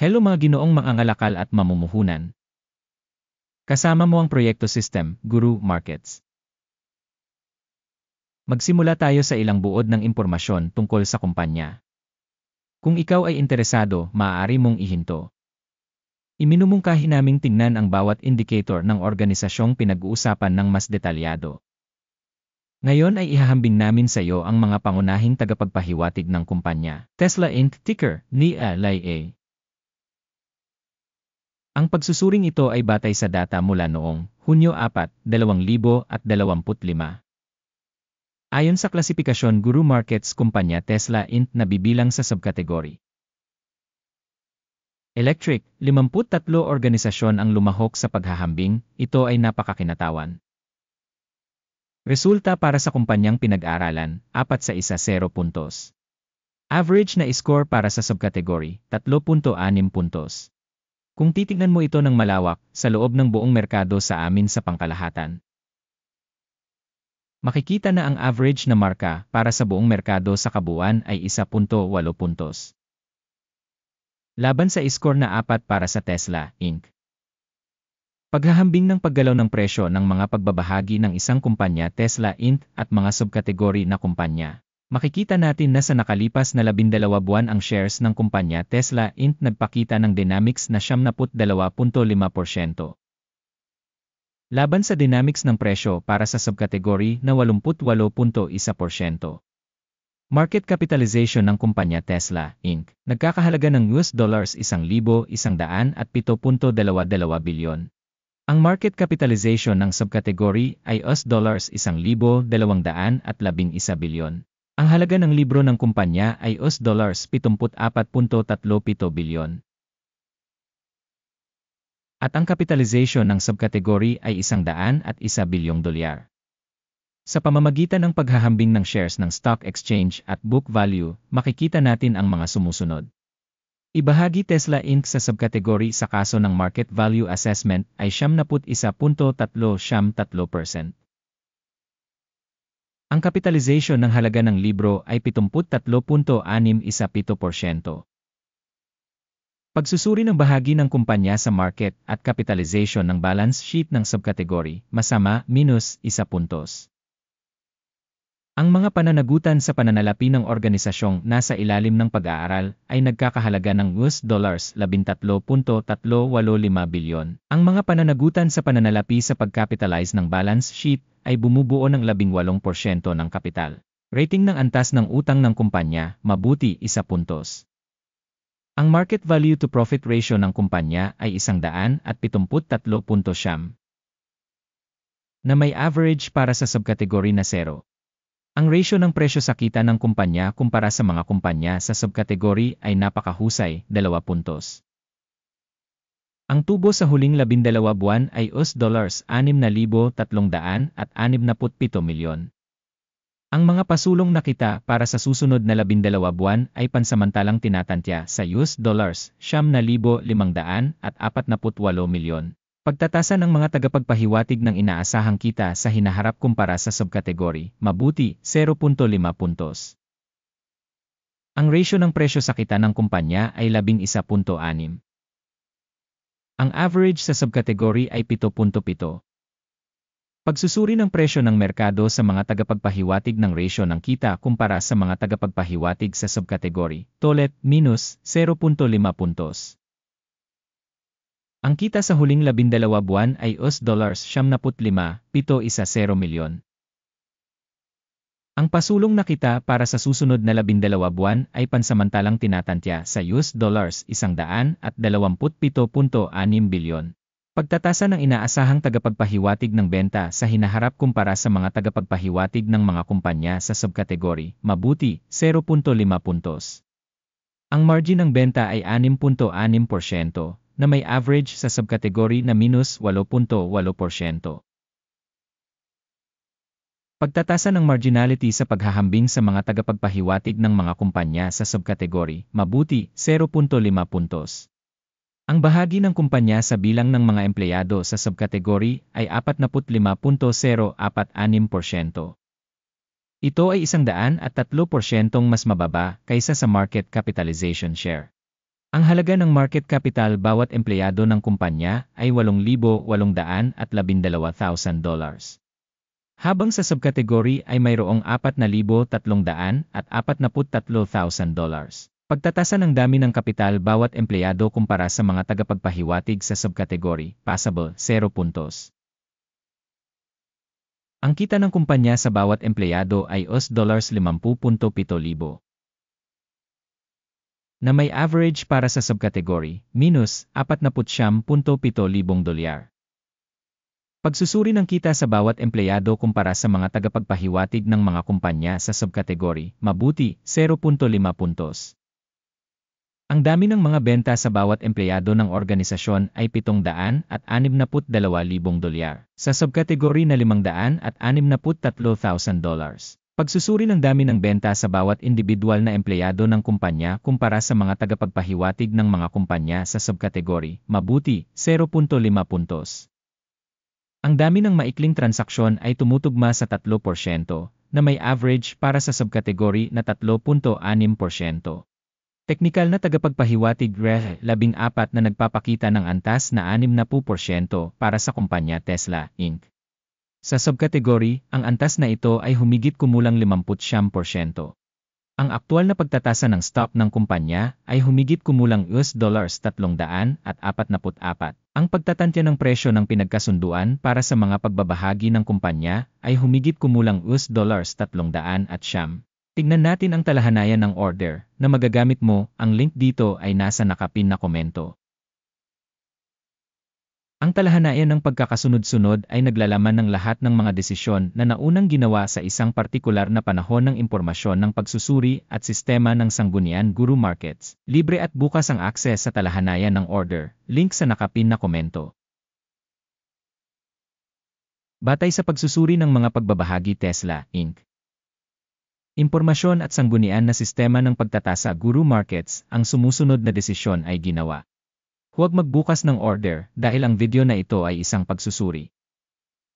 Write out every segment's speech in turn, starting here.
Hello mga ginoong mangangalakal at mamumuhunan. Kasama mo ang Proyekto System, Guru Markets. Magsimula tayo sa ilang buod ng impormasyon tungkol sa kumpanya. Kung ikaw ay interesado, maaari mong ihinto. Iminumungkahi naming tingnan ang bawat indicator ng organisasyong pinag-uusapan ng mas detalyado. Ngayon ay ihahambing namin sa iyo ang mga pangunahing tagapagpahiwatig ng kumpanya. Tesla Inc. Ticker, NIALA. Ang pagsusuring ito ay batay sa data mula noong Hunyo 4, 2025. Ayon sa klasifikasyon Guru Markets, kumpanya Tesla Inc. nabibilang sa subkategory Electric, 53 organisasyon ang lumahok sa paghahambing. Ito ay napakakinatawan. Resulta para sa kumpanyang pinag-aralan, 4 sa 0 puntos. Average na score para sa subkategory, 3.6 puntos. Kung titignan mo ito ng malawak, sa loob ng buong merkado sa amin sa pangkalahatan, makikita na ang average na marka para sa buong merkado sa kabuuan ay 1.8 puntos. Laban sa score na 4 para sa Tesla Inc. Paghahambing ng paggalaw ng presyo ng mga pagbabahagi ng isang kumpanya Tesla Inc. at mga subkategory na kumpanya. Makikita natin na sa nakalipas na 12 buwan ang shares ng kumpanya Tesla Inc. nagpakita ng dynamics na 72.5%. Laban sa dynamics ng presyo para sa subkategory na 88.1%. Market capitalization ng kumpanya Tesla Inc. nagkakahalaga ng $1,107.22 bilyon. Ang market capitalization ng subkategory ay $1,211 bilyon. Ang halaga ng libro ng kumpanya ay $74.37 bilyon. At ang capitalization ng subkategory ay $101 bilyong dolyar. Sa pamamagitan ng paghahambing ng shares ng stock exchange at book value, makikita natin ang mga sumusunod. Ibahagi Tesla Inc. sa subkategory sa kaso ng market value assessment ay 71.3%. Ang capitalization ng halaga ng libro ay 73.67%. Pagsusuri ng bahagi ng kumpanya sa market at capitalization ng balance sheet ng subkategory, masama, -1 puntos. Ang mga pananagutan sa pananalapi ng organisasyong nasa ilalim ng pag-aaral ay nagkakahalaga ng $13.385 bilyon. Ang mga pananagutan sa pananalapi sa pag-capitalize ng balance sheet ay bumubuo ng 18% ng kapital. Rating ng antas ng utang ng kumpanya, mabuti, 1 puntos. Ang market value to profit ratio ng kumpanya ay 173.7, na may average para sa subkategory na 0. Ang ratio ng presyo sa kita ng kumpanya kumpara sa mga kumpanya sa subkategory ay napakahusay, 2 puntos. Ang tubo sa huling 12 buwan ay $6,367 milyon. Ang mga pasulong na kita para sa susunod na 12 buwan ay pansamantalang tinatantya sa $9,548 milyon. Pagtatasa ng mga tagapagpahiwatig ng inaasahang kita sa hinaharap kumpara sa subkategory, mabuti, 0.5 puntos. Ang ratio ng presyo sa kita ng kumpanya ay 11.6. Ang average sa subkategory ay 7.7. Pagsusuri ng presyo ng merkado sa mga tagapagpahiwatig ng ratio ng kita kumpara sa mga tagapagpahiwatig sa subkategory, tolet, -0.5 puntos. Ang kita sa huling 12 buwan ay $75.710 milyon. Ang pasulong na kita para sa susunod na 12 buwan ay pansamantalang tinatantya sa $127.6 bilyon. Pagtatasa ng inaasahang tagapagpahiwatig ng benta sa hinaharap kumpara sa mga tagapagpahiwatig ng mga kumpanya sa subkategory, mabuti, 0.5 puntos. Ang margin ng benta ay 6.6%. Na may average sa subkategory na -8.8%. Pagtatasa ng marginality sa paghahambing sa mga tagapagpahiwatig ng mga kumpanya sa subkategory, mabuti, 0.5 puntos. Ang bahagi ng kumpanya sa bilang ng mga empleyado sa subkategory ay 45.046%. Ito ay 103% mas mababa kaysa sa market capitalization share. Ang halaga ng market capital bawat empleyado ng kumpanya ay $8,812,000. Habang sa subkategory ay mayroong $4,343,000. Pagtatasa ng dami ng kapital bawat empleyado kumpara sa mga tagapagpahiwatig sa subkategory, passable, 0 puntos. Ang kita ng kumpanya sa bawat empleyado ay $50.7,000. Na may average para sa subkategory, minus $49,700. Pagsusuri ng kita sa bawat empleyado kumpara sa mga tagapagpahiwatig ng mga kumpanya sa subkategory, mabuti, 0.5 puntos. Ang dami ng mga benta sa bawat empleyado ng organisasyon ay $762,000. Sa subkategory na $563,000. Pagsusuri ng dami ng benta sa bawat individual na empleyado ng kumpanya kumpara sa mga tagapagpahiwatig ng mga kumpanya sa subkategory, mabuti, 0.5 puntos. Ang dami ng maikling transaksyon ay tumutugma sa 3% na may average para sa subkategory na 3.6%. Teknikal na tagapagpahiwatig Reh 14 na nagpapakita ng antas na 60% para sa kumpanya Tesla, Inc. Sa subkategory, ang antas na ito ay humigit kumulang 50%. Ang aktual na pagtatasa ng stock ng kumpanya ay humigit kumulang $344. Ang pagtatantya ng presyo ng pinagkasunduan para sa mga pagbabahagi ng kumpanya ay humigit kumulang $300. Tignan natin ang talahanayan ng order na magagamit mo, ang link dito ay nasa nakapin na komento. Ang talahanayan ng pagkakasunod-sunod ay naglalaman ng lahat ng mga desisyon na naunang ginawa sa isang partikular na panahon ng impormasyon ng pagsusuri at sistema ng sanggunian Guru Markets. Libre at bukas ang akses sa talahanayan ng order, link sa nakapin na komento. Batay sa pagsusuri ng mga pagbabahagi Tesla, Inc. Impormasyon at sanggunian na sistema ng pagtatasa Guru Markets, ang sumusunod na desisyon ay ginawa. Huwag magbukas ng order dahil ang video na ito ay isang pagsusuri.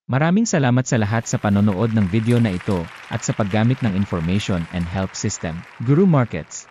Maraming salamat sa lahat sa panonood ng video na ito at sa paggamit ng Information and Help System, Guru Markets.